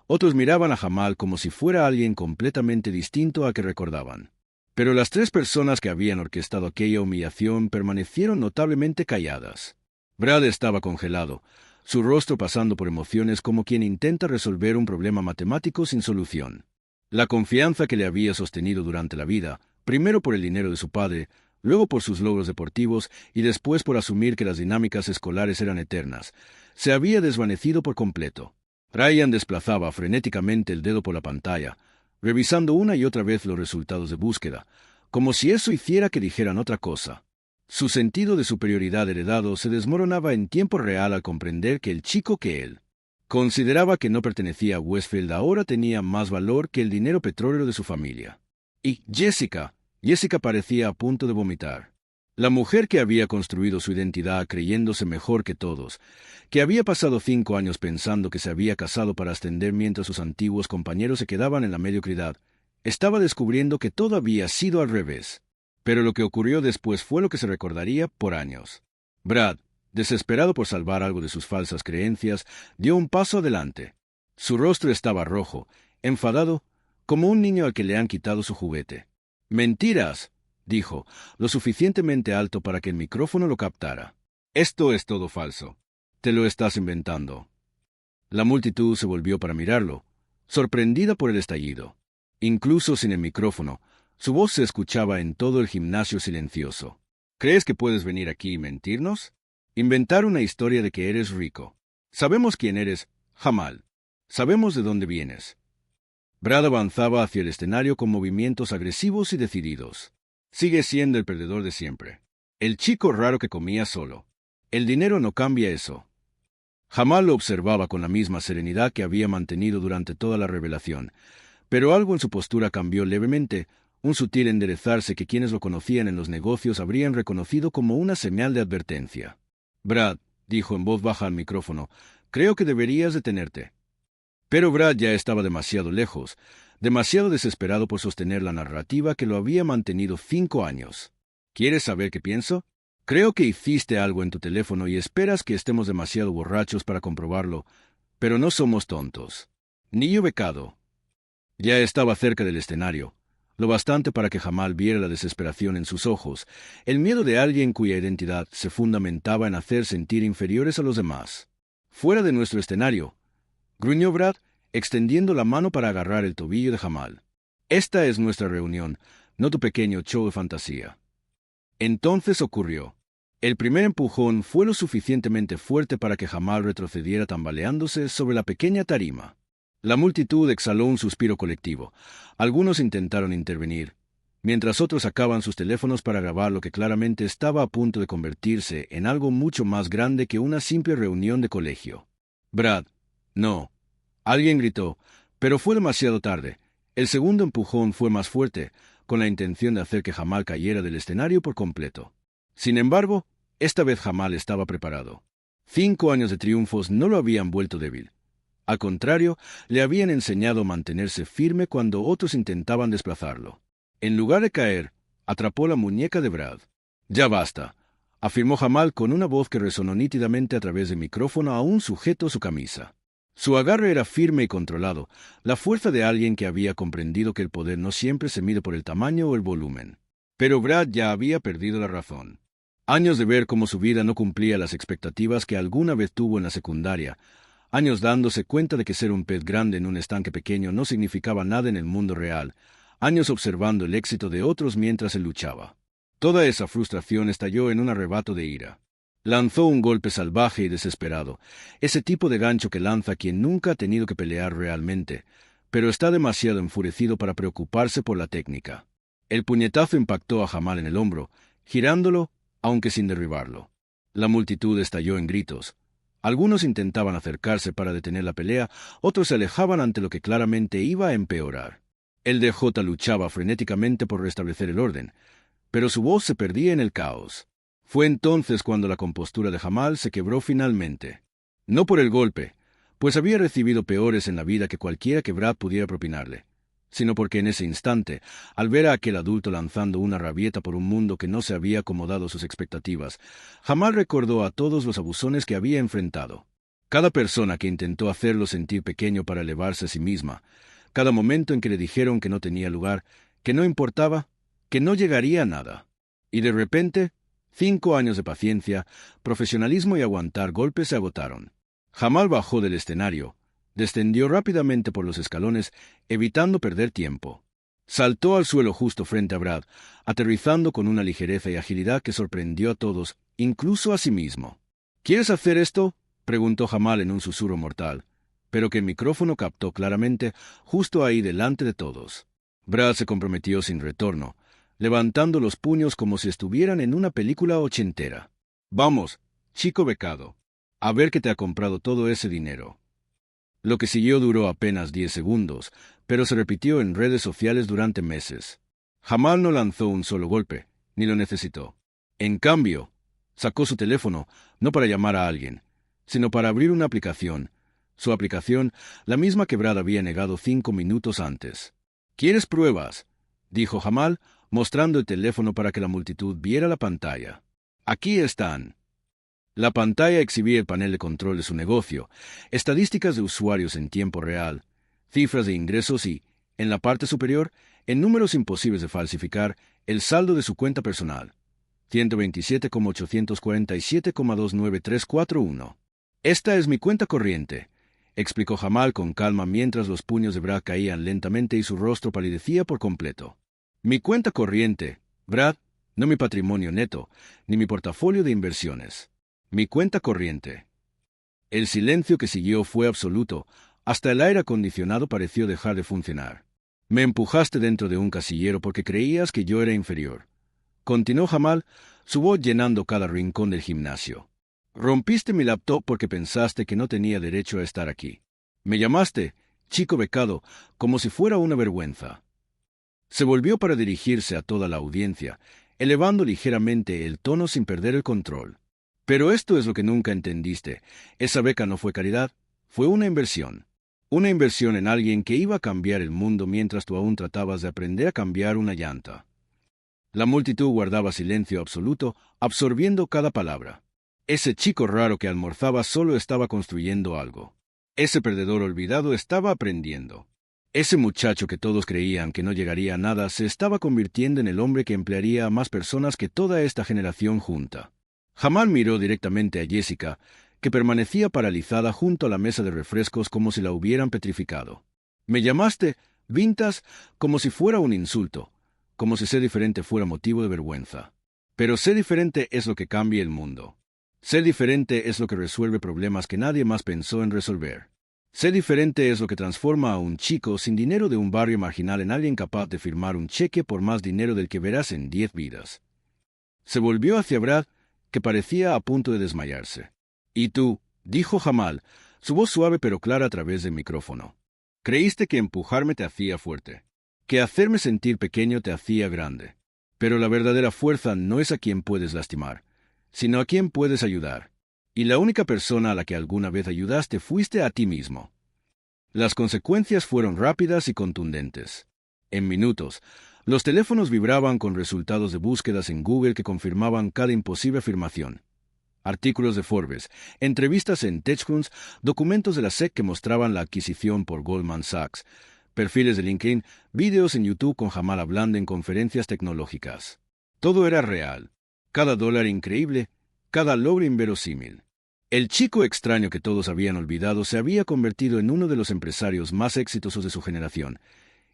Speaker 1: otros miraban a Jamal como si fuera alguien completamente distinto al que recordaban. Pero las 3 personas que habían orquestado aquella humillación permanecieron notablemente calladas. Brad estaba congelado, su rostro pasando por emociones como quien intenta resolver un problema matemático sin solución. La confianza que le había sostenido durante la vida, primero por el dinero de su padre, luego por sus logros deportivos y después por asumir que las dinámicas escolares eran eternas, se había desvanecido por completo. Ryan desplazaba frenéticamente el dedo por la pantalla, revisando una y otra vez los resultados de búsqueda, como si eso hiciera que dijeran otra cosa. Su sentido de superioridad heredado se desmoronaba en tiempo real al comprender que el chico que él consideraba que no pertenecía a Westfield ahora tenía más valor que el dinero petrolero de su familia. Y Jessica parecía a punto de vomitar. La mujer que había construido su identidad creyéndose mejor que todos, que había pasado 5 años pensando que se había casado para ascender mientras sus antiguos compañeros se quedaban en la mediocridad, estaba descubriendo que todo había sido al revés. Pero lo que ocurrió después fue lo que se recordaría por años. Brad, desesperado por salvar algo de sus falsas creencias, dio un paso adelante. Su rostro estaba rojo, enfadado, como un niño al que le han quitado su juguete. «¡Mentiras!», dijo, lo suficientemente alto para que el micrófono lo captara. «Esto es todo falso. Te lo estás inventando». La multitud se volvió para mirarlo, sorprendida por el estallido. Incluso sin el micrófono, su voz se escuchaba en todo el gimnasio silencioso. «¿Crees que puedes venir aquí y mentirnos? Inventar una historia de que eres rico. Sabemos quién eres, Jamal. Sabemos de dónde vienes». Brad avanzaba hacia el escenario con movimientos agresivos y decididos. Sigue siendo el perdedor de siempre. El chico raro que comía solo. El dinero no cambia eso. Jamal lo observaba con la misma serenidad que había mantenido durante toda la revelación, pero algo en su postura cambió levemente, un sutil enderezarse que quienes lo conocían en los negocios habrían reconocido como una señal de advertencia. «Brad», dijo en voz baja al micrófono, «creo que deberías detenerte». Pero Brad ya estaba demasiado lejos, demasiado desesperado por sostener la narrativa que lo había mantenido 5 años. «¿Quieres saber qué pienso? Creo que hiciste algo en tu teléfono y esperas que estemos demasiado borrachos para comprobarlo, pero no somos tontos. Ni yo becado. Ya estaba cerca del escenario, lo bastante para que Jamal viera la desesperación en sus ojos, el miedo de alguien cuya identidad se fundamentaba en hacer sentir inferiores a los demás. Fuera de nuestro escenario, gruñó Brad, extendiendo la mano para agarrar el tobillo de Jamal. Esta es nuestra reunión, no tu pequeño show de fantasía. Entonces ocurrió. El primer empujón fue lo suficientemente fuerte para que Jamal retrocediera tambaleándose sobre la pequeña tarima. La multitud exhaló un suspiro colectivo. Algunos intentaron intervenir, mientras otros sacaban sus teléfonos para grabar lo que claramente estaba a punto de convertirse en algo mucho más grande que una simple reunión de colegio. Brad, no. Alguien gritó, pero fue demasiado tarde. El segundo empujón fue más fuerte, con la intención de hacer que Jamal cayera del escenario por completo. Sin embargo, esta vez Jamal estaba preparado. 5 años de triunfos no lo habían vuelto débil. Al contrario, le habían enseñado a mantenerse firme cuando otros intentaban desplazarlo. En lugar de caer, atrapó la muñeca de Brad. «Ya basta», afirmó Jamal con una voz que resonó nítidamente a través del micrófono aún sujeto a su camisa. Su agarre era firme y controlado, la fuerza de alguien que había comprendido que el poder no siempre se mide por el tamaño o el volumen. Pero Brad ya había perdido la razón. Años de ver cómo su vida no cumplía las expectativas que alguna vez tuvo en la secundaria, años dándose cuenta de que ser un pez grande en un estanque pequeño no significaba nada en el mundo real, años observando el éxito de otros mientras él luchaba. Toda esa frustración estalló en un arrebato de ira. Lanzó un golpe salvaje y desesperado, ese tipo de gancho que lanza quien nunca ha tenido que pelear realmente, pero está demasiado enfurecido para preocuparse por la técnica. El puñetazo impactó a Jamal en el hombro, girándolo, aunque sin derribarlo. La multitud estalló en gritos. Algunos intentaban acercarse para detener la pelea, otros se alejaban ante lo que claramente iba a empeorar. El DJ luchaba frenéticamente por restablecer el orden, pero su voz se perdía en el caos. Fue entonces cuando la compostura de Jamal se quebró finalmente. No por el golpe, pues había recibido peores en la vida que cualquiera que Brad pudiera propinarle, sino porque en ese instante, al ver a aquel adulto lanzando una rabieta por un mundo que no se había acomodado a sus expectativas, Jamal recordó a todos los abusones que había enfrentado. Cada persona que intentó hacerlo sentir pequeño para elevarse a sí misma, cada momento en que le dijeron que no tenía lugar, que no importaba, que no llegaría a nada. Y de repente, 5 años de paciencia, profesionalismo y aguantar golpes se agotaron. Jamal bajó del escenario, descendió rápidamente por los escalones, evitando perder tiempo. Saltó al suelo justo frente a Brad, aterrizando con una ligereza y agilidad que sorprendió a todos, incluso a sí mismo. «¿Quieres hacer esto?», preguntó Jamal en un susurro mortal, pero que el micrófono captó claramente justo ahí delante de todos. Brad se comprometió sin retorno, levantando los puños como si estuvieran en una película ochentera. «Vamos, chico becado, a ver que te ha comprado todo ese dinero». Lo que siguió duró apenas 10 segundos, pero se repitió en redes sociales durante meses. Jamal no lanzó un solo golpe, ni lo necesitó. En cambio, sacó su teléfono, no para llamar a alguien, sino para abrir una aplicación. Su aplicación, la misma que Brad había negado 5 minutos antes. «¿Quieres pruebas?», dijo Jamal, mostrando el teléfono para que la multitud viera la pantalla. «Aquí están». La pantalla exhibía el panel de control de su negocio, estadísticas de usuarios en tiempo real, cifras de ingresos y, en la parte superior, en números imposibles de falsificar, el saldo de su cuenta personal. 127,847,29341. «Esta es mi cuenta corriente», explicó Jamal con calma mientras los puños de Brad caían lentamente y su rostro palidecía por completo. «Mi cuenta corriente, Brad, no mi patrimonio neto, ni mi portafolio de inversiones. Mi cuenta corriente». El silencio que siguió fue absoluto, hasta el aire acondicionado pareció dejar de funcionar. «Me empujaste dentro de un casillero porque creías que yo era inferior», continuó Jamal, su voz llenando cada rincón del gimnasio. «Rompiste mi laptop porque pensaste que no tenía derecho a estar aquí. Me llamaste, chico becado, como si fuera una vergüenza». Se volvió para dirigirse a toda la audiencia, elevando ligeramente el tono sin perder el control. «Pero esto es lo que nunca entendiste. Esa beca no fue caridad, fue una inversión. Una inversión en alguien que iba a cambiar el mundo mientras tú aún tratabas de aprender a cambiar una llanta». La multitud guardaba silencio absoluto, absorbiendo cada palabra. Ese chico raro que almorzaba solo estaba construyendo algo. Ese perdedor olvidado estaba aprendiendo. Ese muchacho que todos creían que no llegaría a nada se estaba convirtiendo en el hombre que emplearía a más personas que toda esta generación junta. Jamal miró directamente a Jessica, que permanecía paralizada junto a la mesa de refrescos como si la hubieran petrificado. Me llamaste, Vintas, como si fuera un insulto, como si ser diferente fuera motivo de vergüenza. Pero ser diferente es lo que cambia el mundo. Ser diferente es lo que resuelve problemas que nadie más pensó en resolver. Ser diferente es lo que transforma a un chico sin dinero de un barrio marginal en alguien capaz de firmar un cheque por más dinero del que verás en 10 vidas. Se volvió hacia Brad, que parecía a punto de desmayarse. «¿Y tú?», dijo Jamal, su voz suave pero clara a través del micrófono. «Creíste que empujarme te hacía fuerte, que hacerme sentir pequeño te hacía grande. Pero la verdadera fuerza no es a quien puedes lastimar, sino a quien puedes ayudar. Y la única persona a la que alguna vez ayudaste fuiste a ti mismo». Las consecuencias fueron rápidas y contundentes. En minutos, los teléfonos vibraban con resultados de búsquedas en Google que confirmaban cada imposible afirmación. Artículos de Forbes, entrevistas en TechCrunch, documentos de la SEC que mostraban la adquisición por Goldman Sachs, perfiles de LinkedIn, vídeos en YouTube con Jamal hablando en conferencias tecnológicas. Todo era real. Cada dólar increíble, cada logro inverosímil. El chico extraño que todos habían olvidado se había convertido en uno de los empresarios más exitosos de su generación,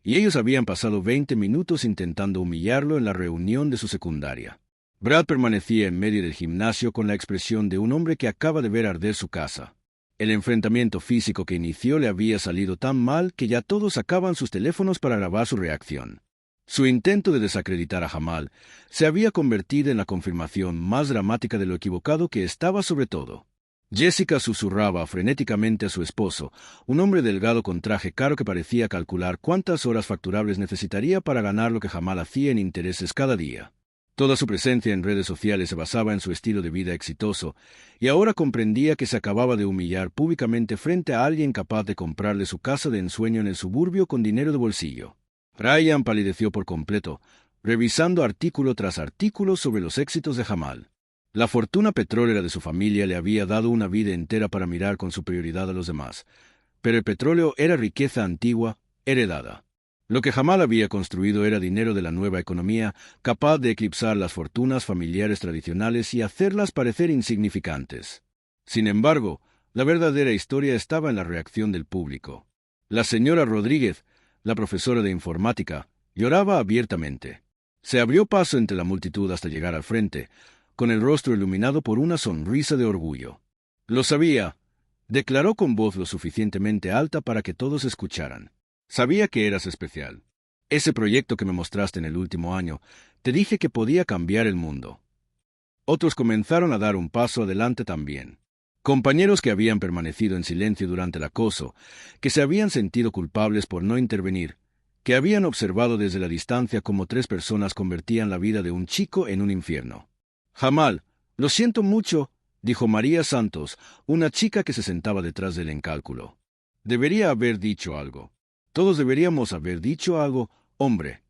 Speaker 1: y ellos habían pasado 20 minutos intentando humillarlo en la reunión de su secundaria. Brad permanecía en medio del gimnasio con la expresión de un hombre que acaba de ver arder su casa. El enfrentamiento físico que inició le había salido tan mal que ya todos sacaban sus teléfonos para grabar su reacción. Su intento de desacreditar a Jamal se había convertido en la confirmación más dramática de lo equivocado que estaba sobre todo. Jessica susurraba frenéticamente a su esposo, un hombre delgado con traje caro que parecía calcular cuántas horas facturables necesitaría para ganar lo que Jamal hacía en intereses cada día. Toda su presencia en redes sociales se basaba en su estilo de vida exitoso, y ahora comprendía que se acababa de humillar públicamente frente a alguien capaz de comprarle su casa de ensueño en el suburbio con dinero de bolsillo. Ryan palideció por completo, revisando artículo tras artículo sobre los éxitos de Jamal. La fortuna petrolera de su familia le había dado una vida entera para mirar con superioridad a los demás, pero el petróleo era riqueza antigua, heredada. Lo que Jamal había construido era dinero de la nueva economía, capaz de eclipsar las fortunas familiares tradicionales y hacerlas parecer insignificantes. Sin embargo, la verdadera historia estaba en la reacción del público. La señora Rodríguez, la profesora de informática, lloraba abiertamente. Se abrió paso entre la multitud hasta llegar al frente, con el rostro iluminado por una sonrisa de orgullo. «Lo sabía», declaró con voz lo suficientemente alta para que todos escucharan. «Sabía que eras especial. Ese proyecto que me mostraste en el último año, te dije que podía cambiar el mundo». Otros comenzaron a dar un paso adelante también. Compañeros que habían permanecido en silencio durante el acoso, que se habían sentido culpables por no intervenir, que habían observado desde la distancia cómo 3 personas convertían la vida de un chico en un infierno. «Jamal, lo siento mucho», dijo María Santos, una chica que se sentaba detrás del encálculo. «Debería haber dicho algo. Todos deberíamos haber dicho algo, hombre».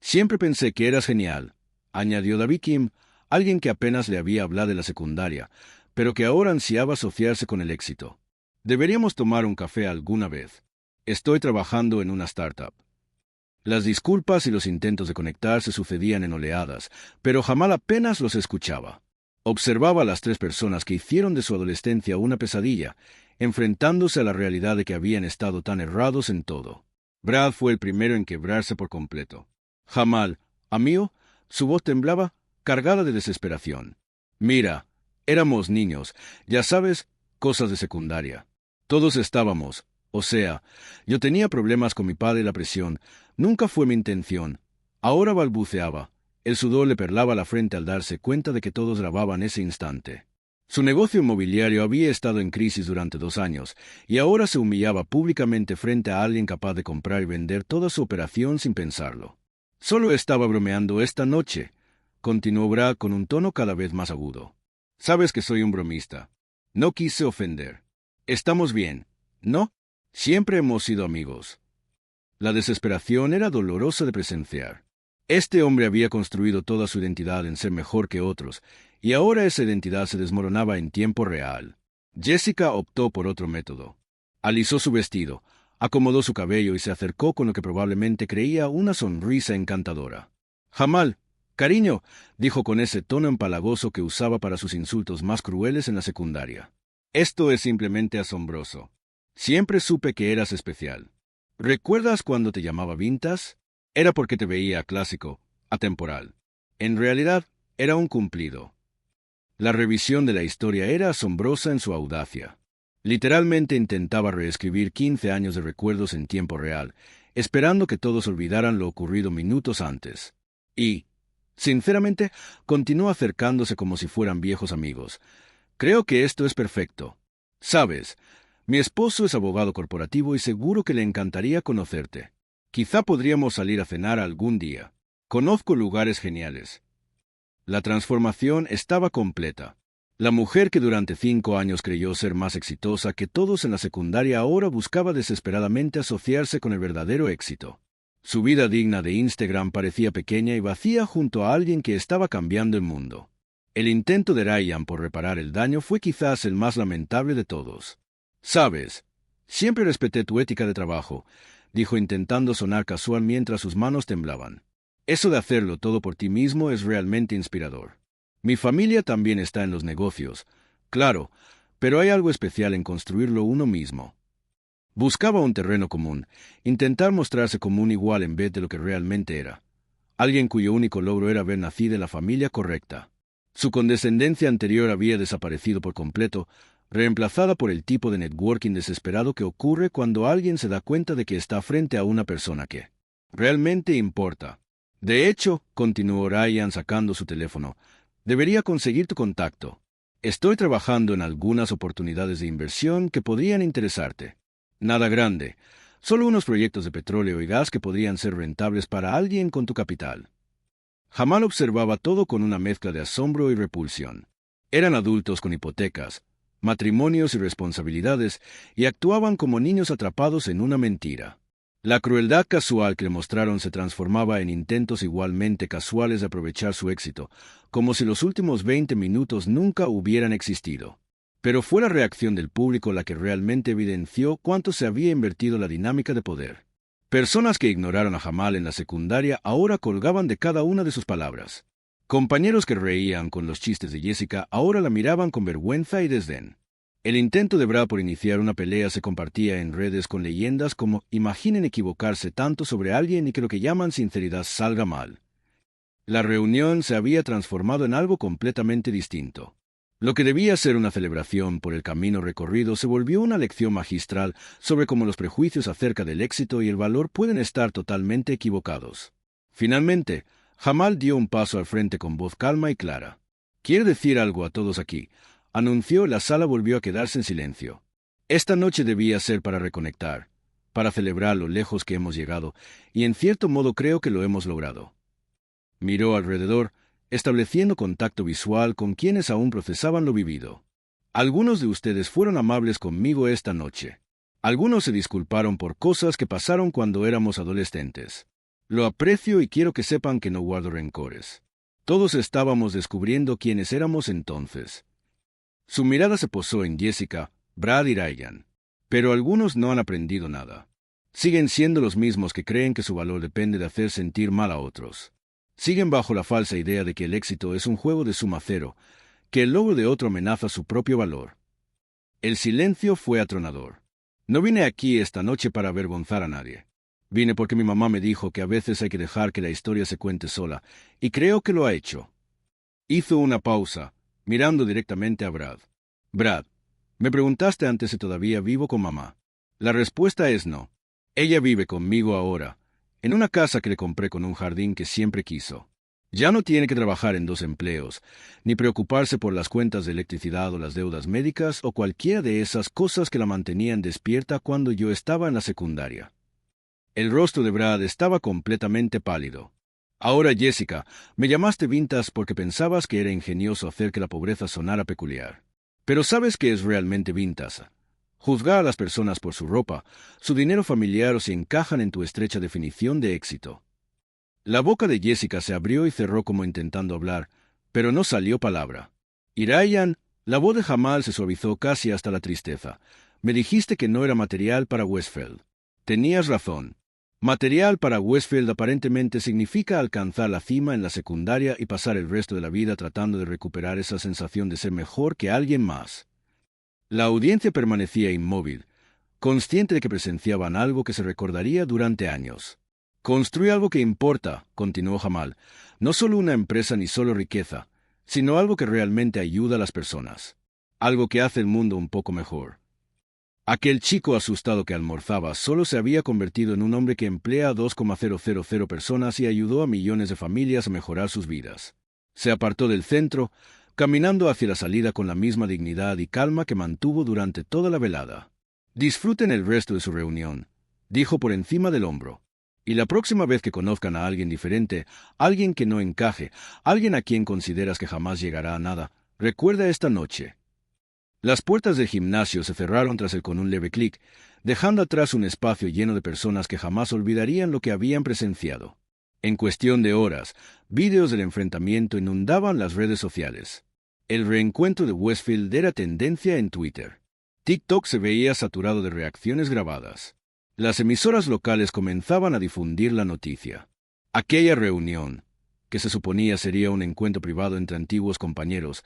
Speaker 1: «Siempre pensé que eras genial», añadió David Kim, alguien que apenas le había hablado de la secundaria, pero que ahora ansiaba asociarse con el éxito. «Deberíamos tomar un café alguna vez. Estoy trabajando en una startup». Las disculpas y los intentos de conectar se sucedían en oleadas, pero Jamal apenas los escuchaba. Observaba a las 3 personas que hicieron de su adolescencia una pesadilla, enfrentándose a la realidad de que habían estado tan errados en todo. Brad fue el primero en quebrarse por completo. «Jamal, amigo», su voz temblaba, cargada de desesperación. «Mira, éramos niños, ya sabes, cosas de secundaria. Todos estábamos, o sea, yo tenía problemas con mi padre y la presión, nunca fue mi intención». Ahora balbuceaba. El sudor le perlaba la frente al darse cuenta de que todos grababan ese instante. Su negocio inmobiliario había estado en crisis durante 2 años, y ahora se humillaba públicamente frente a alguien capaz de comprar y vender toda su operación sin pensarlo. «Solo estaba bromeando esta noche», continuó Brad con un tono cada vez más agudo. «Sabes que soy un bromista. No quise ofender. Estamos bien, ¿no? Siempre hemos sido amigos». La desesperación era dolorosa de presenciar. Este hombre había construido toda su identidad en ser mejor que otros, y ahora esa identidad se desmoronaba en tiempo real. Jessica optó por otro método. Alisó su vestido, Acomodó su cabello y se acercó con lo que probablemente creía una sonrisa encantadora. Jamal, cariño, dijo con ese tono empalagoso que usaba para sus insultos más crueles en la secundaria. Esto es simplemente asombroso. Siempre supe que eras especial. ¿Recuerdas cuando te llamaba Vintas? Era porque te veía clásico, atemporal. En realidad, era un cumplido. La revisión de la historia era asombrosa en su audacia. Literalmente intentaba reescribir 15 años de recuerdos en tiempo real, esperando que todos olvidaran lo ocurrido minutos antes. Y, sinceramente, continuó acercándose como si fueran viejos amigos. Creo que esto es perfecto. Sabes, mi esposo es abogado corporativo y seguro que le encantaría conocerte. Quizá podríamos salir a cenar algún día. Conozco lugares geniales. La transformación estaba completa. La mujer que durante 5 años creyó ser más exitosa que todos en la secundaria ahora buscaba desesperadamente asociarse con el verdadero éxito. Su vida digna de Instagram parecía pequeña y vacía junto a alguien que estaba cambiando el mundo. El intento de Ryan por reparar el daño fue quizás el más lamentable de todos. «Sabes, siempre respeté tu ética de trabajo», dijo intentando sonar casual mientras sus manos temblaban. «Eso de hacerlo todo por ti mismo es realmente inspirador. Mi familia también está en los negocios, claro, pero hay algo especial en construirlo uno mismo». Buscaba un terreno común, intentar mostrarse como un igual en vez de lo que realmente era. Alguien cuyo único logro era haber nacido en la familia correcta. Su condescendencia anterior había desaparecido por completo, reemplazada por el tipo de networking desesperado que ocurre cuando alguien se da cuenta de que está frente a una persona que realmente importa. «De hecho», continuó Ryan sacando su teléfono, «debería conseguir tu contacto. Estoy trabajando en algunas oportunidades de inversión que podrían interesarte. Nada grande, solo unos proyectos de petróleo y gas que podrían ser rentables para alguien con tu capital». Jamal observaba todo con una mezcla de asombro y repulsión. Eran adultos con hipotecas, matrimonios y responsabilidades, y actuaban como niños atrapados en una mentira. La crueldad casual que le mostraron se transformaba en intentos igualmente casuales de aprovechar su éxito, como si los últimos 20 minutos nunca hubieran existido. Pero fue la reacción del público la que realmente evidenció cuánto se había invertido la dinámica de poder. Personas que ignoraron a Jamal en la secundaria ahora colgaban de cada una de sus palabras. Compañeros que reían con los chistes de Jessica ahora la miraban con vergüenza y desdén. El intento de Brad por iniciar una pelea se compartía en redes con leyendas como «imaginen equivocarse tanto sobre alguien y que lo que llaman sinceridad salga mal». La reunión se había transformado en algo completamente distinto. Lo que debía ser una celebración por el camino recorrido se volvió una lección magistral sobre cómo los prejuicios acerca del éxito y el valor pueden estar totalmente equivocados. Finalmente, Jamal dio un paso al frente con voz calma y clara. «Quiero decir algo a todos aquí», anunció. La sala volvió a quedarse en silencio. Esta noche debía ser para reconectar, para celebrar lo lejos que hemos llegado, y en cierto modo creo que lo hemos logrado. Miró alrededor, estableciendo contacto visual con quienes aún procesaban lo vivido. «Algunos de ustedes fueron amables conmigo esta noche. Algunos se disculparon por cosas que pasaron cuando éramos adolescentes. Lo aprecio y quiero que sepan que no guardo rencores. Todos estábamos descubriendo quiénes éramos entonces». Su mirada se posó en Jessica, Brad y Ryan. «Pero algunos no han aprendido nada. Siguen siendo los mismos que creen que su valor depende de hacer sentir mal a otros. Siguen bajo la falsa idea de que el éxito es un juego de suma cero, que el logro de otro amenaza su propio valor». El silencio fue atronador. «No vine aquí esta noche para avergonzar a nadie. Vine porque mi mamá me dijo que a veces hay que dejar que la historia se cuente sola, y creo que lo ha hecho». Hizo una pausa, mirando directamente a Brad. «Brad, me preguntaste antes si todavía vivo con mamá. La respuesta es no. Ella vive conmigo ahora, en una casa que le compré con un jardín que siempre quiso. Ya no tiene que trabajar en 2 empleos, ni preocuparse por las cuentas de electricidad o las deudas médicas o cualquiera de esas cosas que la mantenían despierta cuando yo estaba en la secundaria». El rostro de Brad estaba completamente pálido. «Ahora, Jessica, me llamaste Vintas porque pensabas que era ingenioso hacer que la pobreza sonara peculiar. Pero ¿sabes qué es realmente Vintas? Juzgar a las personas por su ropa, su dinero familiar o si encajan en tu estrecha definición de éxito». La boca de Jessica se abrió y cerró como intentando hablar, pero no salió palabra. «Y Ryan», la voz de Jamal se suavizó casi hasta la tristeza, «me dijiste que no era material para Westfield. Tenías razón. Material para Westfield aparentemente significa alcanzar la cima en la secundaria y pasar el resto de la vida tratando de recuperar esa sensación de ser mejor que alguien más. La audiencia permanecía inmóvil, consciente de que presenciaban algo que se recordaría durante años. Construye algo que importa, continuó Jamal, no solo una empresa ni solo riqueza, sino algo que realmente ayuda a las personas. Algo que hace el mundo un poco mejor. Aquel chico asustado que almorzaba solo se había convertido en un hombre que emplea a 2,000 personas y ayudó a millones de familias a mejorar sus vidas. Se apartó del centro, caminando hacia la salida con la misma dignidad y calma que mantuvo durante toda la velada. Disfruten el resto de su reunión, dijo por encima del hombro. Y la próxima vez que conozcan a alguien diferente, alguien que no encaje, alguien a quien consideras que jamás llegará a nada, recuerda esta noche. Las puertas del gimnasio se cerraron tras él con un leve clic, dejando atrás un espacio lleno de personas que jamás olvidarían lo que habían presenciado. En cuestión de horas, vídeos del enfrentamiento inundaban las redes sociales. El reencuentro de Westfield era tendencia en Twitter. TikTok se veía saturado de reacciones grabadas. Las emisoras locales comenzaban a difundir la noticia. Aquella reunión, que se suponía sería un encuentro privado entre antiguos compañeros,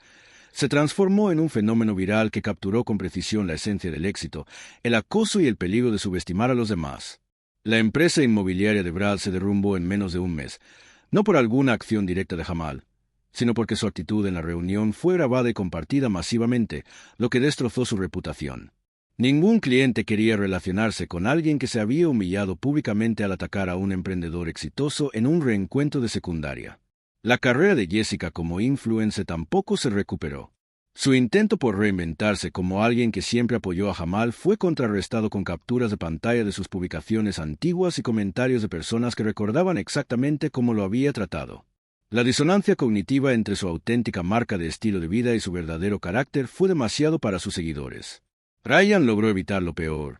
Speaker 1: se transformó en un fenómeno viral que capturó con precisión la esencia del éxito, el acoso y el peligro de subestimar a los demás. La empresa inmobiliaria de Brad se derrumbó en menos de un mes, no por alguna acción directa de Jamal, sino porque su actitud en la reunión fue grabada y compartida masivamente, lo que destrozó su reputación. Ningún cliente quería relacionarse con alguien que se había humillado públicamente al atacar a un emprendedor exitoso en un reencuentro de secundaria. La carrera de Jessica como influencer tampoco se recuperó. Su intento por reinventarse como alguien que siempre apoyó a Jamal fue contrarrestado con capturas de pantalla de sus publicaciones antiguas y comentarios de personas que recordaban exactamente cómo lo había tratado. La disonancia cognitiva entre su auténtica marca de estilo de vida y su verdadero carácter fue demasiado para sus seguidores. Ryan logró evitar lo peor,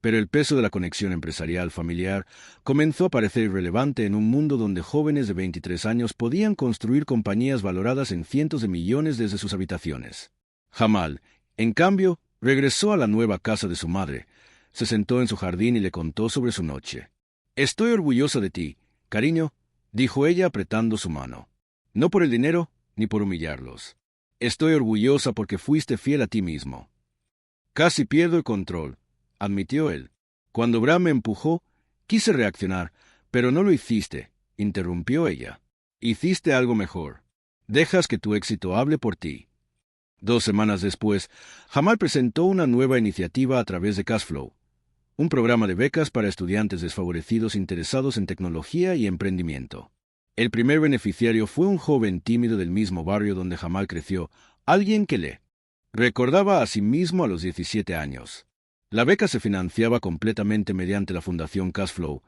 Speaker 1: pero el peso de la conexión empresarial familiar comenzó a parecer irrelevante en un mundo donde jóvenes de 23 años podían construir compañías valoradas en cientos de millones desde sus habitaciones. Jamal, en cambio, regresó a la nueva casa de su madre, se sentó en su jardín y le contó sobre su noche. «Estoy orgullosa de ti, cariño», dijo ella apretando su mano. «No por el dinero ni por humillarlos. Estoy orgullosa porque fuiste fiel a ti mismo». «Casi pierdo el control», admitió él. «Cuando Bram me empujó, quise reaccionar, pero no lo hiciste», interrumpió ella. «Hiciste algo mejor. Dejas que tu éxito hable por ti». 2 semanas después, Jamal presentó una nueva iniciativa a través de Cashflow, un programa de becas para estudiantes desfavorecidos interesados en tecnología y emprendimiento. El primer beneficiario fue un joven tímido del mismo barrio donde Jamal creció, alguien que le recordaba a sí mismo a los 17 años. La beca se financiaba completamente mediante la Fundación Cashflow,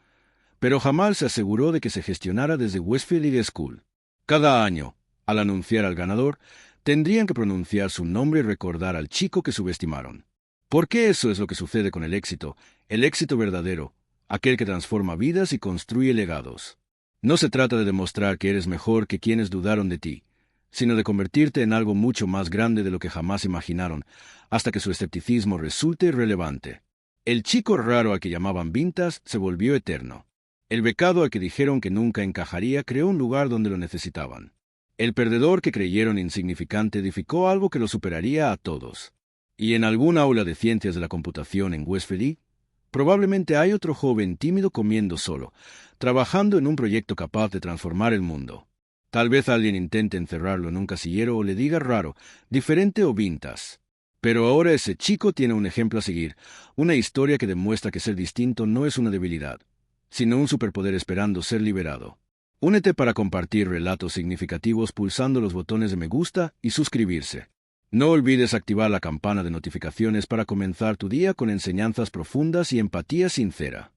Speaker 1: pero Jamal se aseguró de que se gestionara desde Westfield High School. Cada año, al anunciar al ganador, tendrían que pronunciar su nombre y recordar al chico que subestimaron. Porque eso es lo que sucede con el éxito verdadero, aquel que transforma vidas y construye legados. No se trata de demostrar que eres mejor que quienes dudaron de ti, sino de convertirte en algo mucho más grande de lo que jamás imaginaron, hasta que su escepticismo resulte irrelevante. El chico raro al que llamaban Vintas se volvió eterno. El becado al que dijeron que nunca encajaría creó un lugar donde lo necesitaban. El perdedor que creyeron insignificante edificó algo que lo superaría a todos. Y en algún aula de ciencias de la computación en Westfield, probablemente hay otro joven tímido comiendo solo, trabajando en un proyecto capaz de transformar el mundo. Tal vez alguien intente encerrarlo en un casillero o le diga raro, diferente o vintage. Pero ahora ese chico tiene un ejemplo a seguir, una historia que demuestra que ser distinto no es una debilidad, sino un superpoder esperando ser liberado. Únete para compartir relatos significativos pulsando los botones de me gusta y suscribirse. No olvides activar la campana de notificaciones para comenzar tu día con enseñanzas profundas y empatía sincera.